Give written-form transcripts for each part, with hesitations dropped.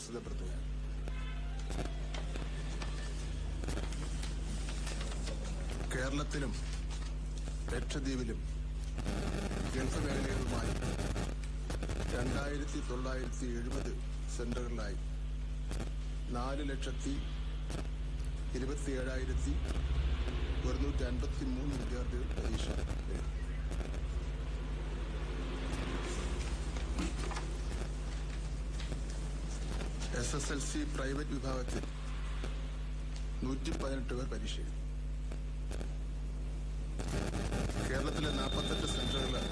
പ്രസിദ്ധപ്പെടുത്തുകയാണ്. കേരളത്തിലും ലക്ഷദ്വീപിലും ഗൾഫ് മേഖലകളുമായി 2970 സെന്ററുകളിലായി 4,27,153 വിദ്യാർത്ഥികൾ പരീക്ഷ എഴുതി. SSLC പ്രൈവറ്റ് വിഭാഗത്തിൽ 118 പേർ പരീക്ഷ എഴുതി. കേരളത്തിലെ 48 സെന്ററുകളിലായി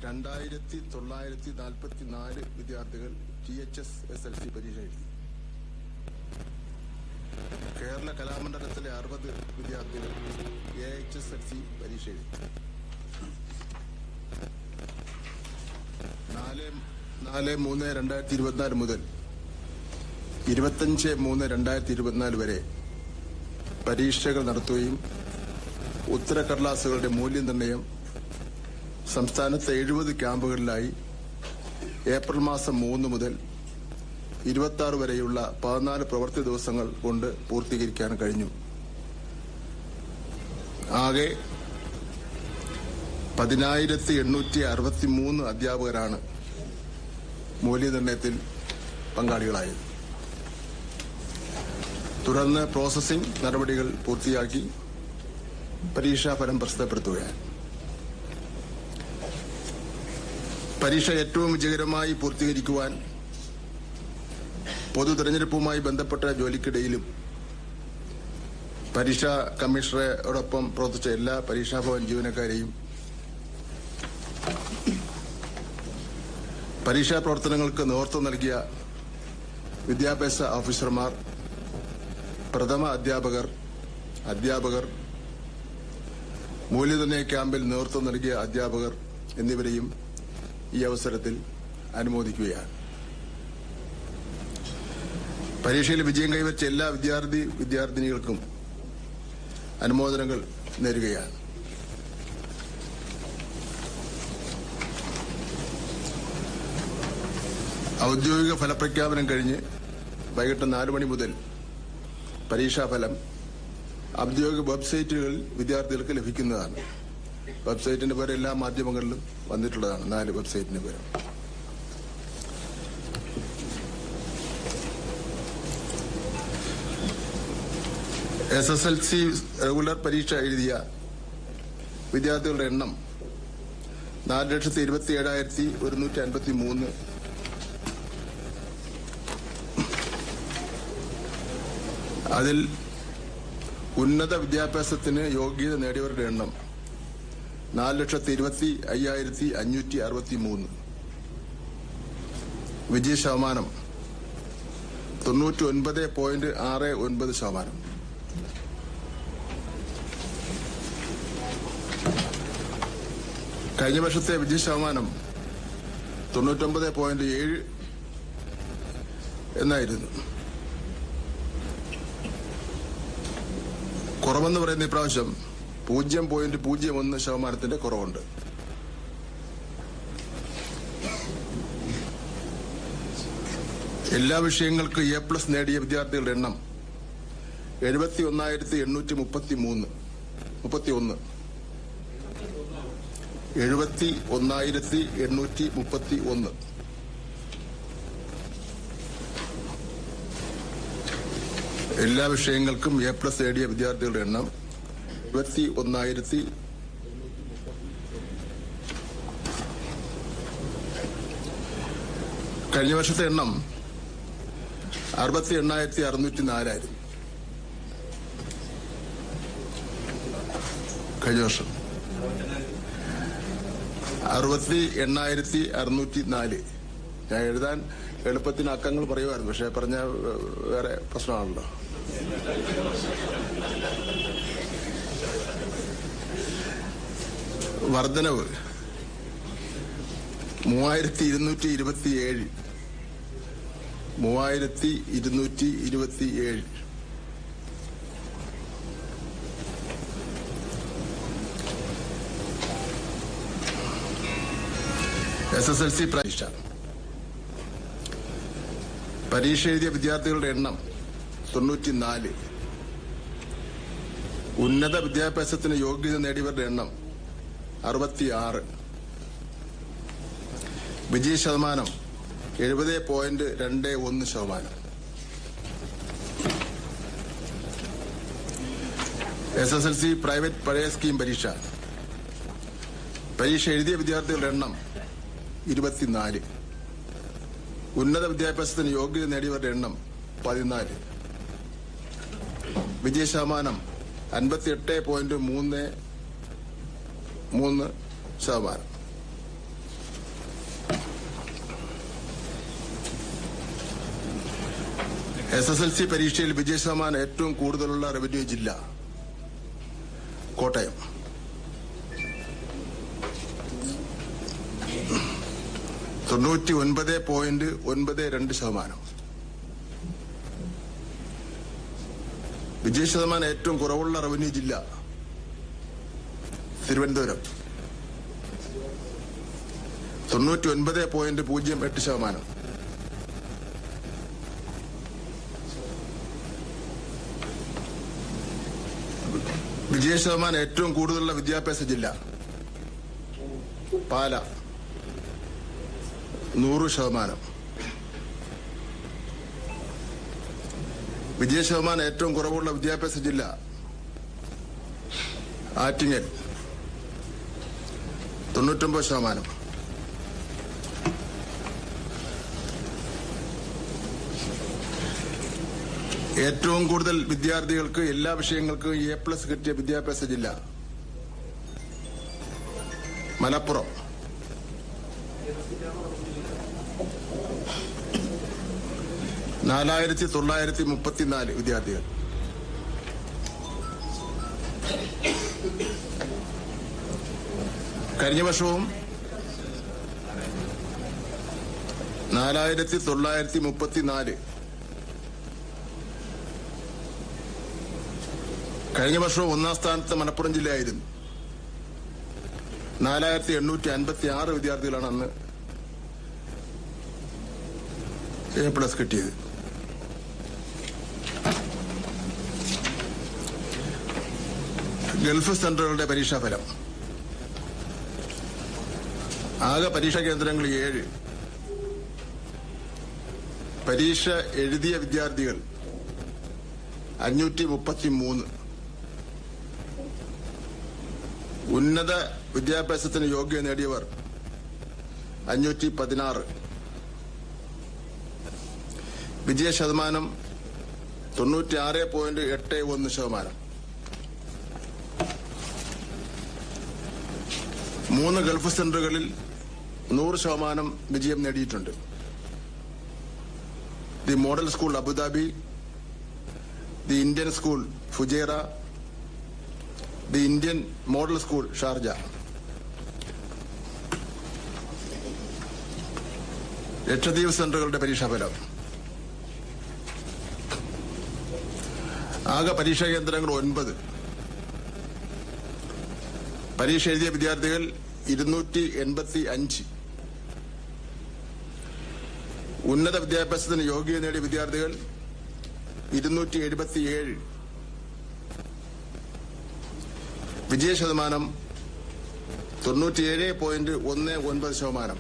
2,944 വിദ്യാർത്ഥികൾ THS-SLC പരീക്ഷ എഴുതി. കേരള കലാമണ്ഡലത്തിലെ 60 വിദ്യാർത്ഥികൾ AHSLC പരീക്ഷ എഴുതി. 4/3/2024 മുതൽ 25/3/2024 വരെ പരീക്ഷകൾ നടത്തുകയും ഉത്തരക്കടലാസുകളുടെ മൂല്യനിർണ്ണയം സംസ്ഥാനത്തെ 70 ക്യാമ്പുകളിലായി ഏപ്രിൽ മാസം 3 മുതൽ 26 വരെയുള്ള 14 പ്രവൃത്തി ദിവസങ്ങൾ കൊണ്ട് പൂർത്തീകരിക്കാൻ കഴിഞ്ഞു. ആകെ 10,863 അധ്യാപകരാണ് മൂല്യനിർണ്ണയത്തിൽ പങ്കാളികളായത്. തുടർന്ന് പ്രോസസിംഗ് നടപടികൾ പൂർത്തിയാക്കി പരീക്ഷാഫലം പ്രസിദ്ധപ്പെടുത്തുകയാണ്. പരീക്ഷ ഏറ്റവും വിജയകരമായി പൂർത്തീകരിക്കുവാൻ പൊതു തെരഞ്ഞെടുപ്പുമായി ബന്ധപ്പെട്ട ജോലിക്കിടയിലും പരീക്ഷാ കമ്മീഷണറോടൊപ്പം പ്രവർത്തിച്ച എല്ലാ പരീക്ഷാഭവൻ ജീവനക്കാരെയും പരീക്ഷാ പ്രവർത്തനങ്ങൾക്ക് നേതൃത്വം നൽകിയ വിദ്യാഭ്യാസ ഓഫീസർമാർ, പ്രഥമ അധ്യാപകർ, മൂല്യനിർണ്ണയ ക്യാമ്പിൽ നേതൃത്വം നൽകിയ അധ്യാപകർ എന്നിവരെയും ഈ അവസരത്തിൽ അനുമോദിക്കുകയാണ്. പരീക്ഷയിൽ വിജയം കൈവരിച്ച എല്ലാ വിദ്യാർത്ഥിനികൾക്കും അനുമോദനങ്ങൾ നേരുകയാണ്. ഔദ്യോഗിക ഫലപ്രഖ്യാപനം കഴിഞ്ഞ് വൈകിട്ട് 4 മണി മുതൽ പരീക്ഷാഫലം ഔദ്യോഗിക വെബ്സൈറ്റുകളിൽ വിദ്യാർത്ഥികൾക്ക് ലഭിക്കുന്നതാണ്. വെബ്സൈറ്റിന്റെ പേര് എല്ലാ മാധ്യമങ്ങളിലും വന്നിട്ടുള്ളതാണ്. 4 വെബ്സൈറ്റിന്റെ പേര്. SSLC റെഗുലർ പരീക്ഷ എഴുതിയ വിദ്യാർത്ഥികളുടെ എണ്ണം 4,27,153. അതിൽ ഉന്നത വിദ്യാഭ്യാസത്തിന് യോഗ്യത നേടിയവരുടെ എണ്ണം 4,25,563. വിജയ ശതമാനം 99.69%. കഴിഞ്ഞ വർഷത്തെ വിജയ ശതമാനം 99.7 എന്നായിരുന്നു. കുറവെന്ന് പറയുന്ന ഇപ്രാവശ്യം 0.01% കുറവുണ്ട്. എല്ലാ വിഷയങ്ങൾക്കും A+ നേടിയ വിദ്യാർത്ഥികളുടെ എണ്ണം 71,831. 71,831. എല്ലാ വിഷയങ്ങൾക്കും A+ നേടിയ വിദ്യാർത്ഥികളുടെ എണ്ണം 71,000. കഴിഞ്ഞ വർഷത്തെ എണ്ണം 68,604. കഴിഞ്ഞ വർഷം 68,604. ഞാൻ എഴുതാൻ എളുപ്പത്തിന് അക്കങ്ങൾ പറയുമായിരുന്നു, പക്ഷെ പറഞ്ഞ വേറെ പ്രശ്നമാണല്ലോ. വർധനവ് 3,227. 3,227. SSLC പരീക്ഷ പരീക്ഷ എഴുതിയ വിദ്യാർത്ഥികളുടെ എണ്ണം 94. ഉന്നത വിദ്യാഭ്യാസത്തിന് യോഗ്യത നേടിയവരുടെ എണ്ണം 66. വിജയ ശതമാനം 70.21%. SSLC പ്രൈവറ്റ് പഴയ സ്കീം പരീക്ഷ എഴുതിയ വിദ്യാർത്ഥികളുടെ എണ്ണം 24. ഉന്നത വിദ്യാഭ്യാസത്തിന് യോഗ്യത നേടിയവരുടെ എണ്ണം 14. വിജയ ശതമാനം 58.33%. SSLC പരീക്ഷയിൽ വിജയ ശതമാനം ഏറ്റവും കൂടുതലുള്ള റവന്യൂ ജില്ല കോട്ടയം. %99.92%. വിജയ ശതമാനം ഏറ്റവും കുറവുള്ള റവന്യൂ ജില്ല തിരുവനന്തപുരം. 99.08%. വിജയ ശതമാനം ഏറ്റവും കൂടുതലുള്ള വിദ്യാഭ്യാസ ജില്ല പാല 100%. വിജയ ശതമാനം ഏറ്റവും കുറവുള്ള വിദ്യാഭ്യാസ ജില്ല ആറ്റിങ്ങൽ 99%. ഏറ്റവും കൂടുതൽ വിദ്യാർത്ഥികൾക്ക് എല്ലാ വിഷയങ്ങൾക്കും A+ കിട്ടിയ വിദ്യാഭ്യാസ ജില്ല മലപ്പുറം. (4934) വിദ്യാർത്ഥികൾ. കഴിഞ്ഞ വർഷവും 4934. കഴിഞ്ഞ വർഷവും ഒന്നാം സ്ഥാനത്ത് മലപ്പുറം ജില്ലയായിരുന്നു. 4856 വിദ്യാർത്ഥികളാണ് അന്ന് A+ കിട്ടിയത്. ഗൾഫ് സെന്ററുകളുടെ പരീക്ഷാഫലം. ആകെ പരീക്ഷാ കേന്ദ്രങ്ങൾ 7. പരീക്ഷ എഴുതിയ വിദ്യാർത്ഥികൾ 533. ഉന്നത വിദ്യാഭ്യാസത്തിന് യോഗ്യത നേടിയവർ 516. വിജയ ശതമാനം 96.81%. 3 ഗൾഫ് സെന്ററുകളിൽ 100% വിജയം നേടിയിട്ടുണ്ട്. The model school Abu Dhabi, the Indian school Fujairah, the Indian model school Sharjah. Lakshadweep സെന്ററുകളുടെ പരീക്ഷാഫലം. ആകെ പരീക്ഷാ കേന്ദ്രങ്ങൾ 9. പരീക്ഷ എഴുതിയ വിദ്യാർത്ഥികൾ 285. ഉന്നത വിദ്യാഭ്യാസത്തിന് യോഗ്യത നേടിയ വിദ്യാർത്ഥികൾ 277. വിജയ ശതമാനം 97.19%.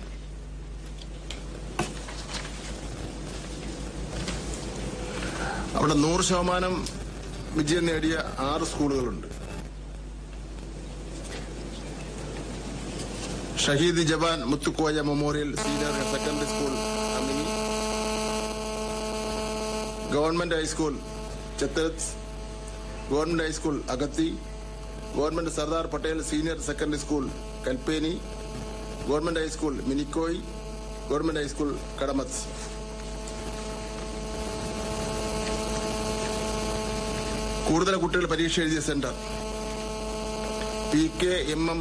അവിടെ 100% വിജയം നേടിയ 6 സ്കൂളുകളുണ്ട്. Shaheed Jawan Muthukoya memorial senior secondary school Amini, government high school Chetlat, government high school Agatti, government Sardar Patel senior secondary school Kalpeni, government high school Minicoy, government high school Kadmat. കൂടുതൽ കുട്ടികൾ പരീക്ഷ എഴുതിയ സെന്റർ PKMM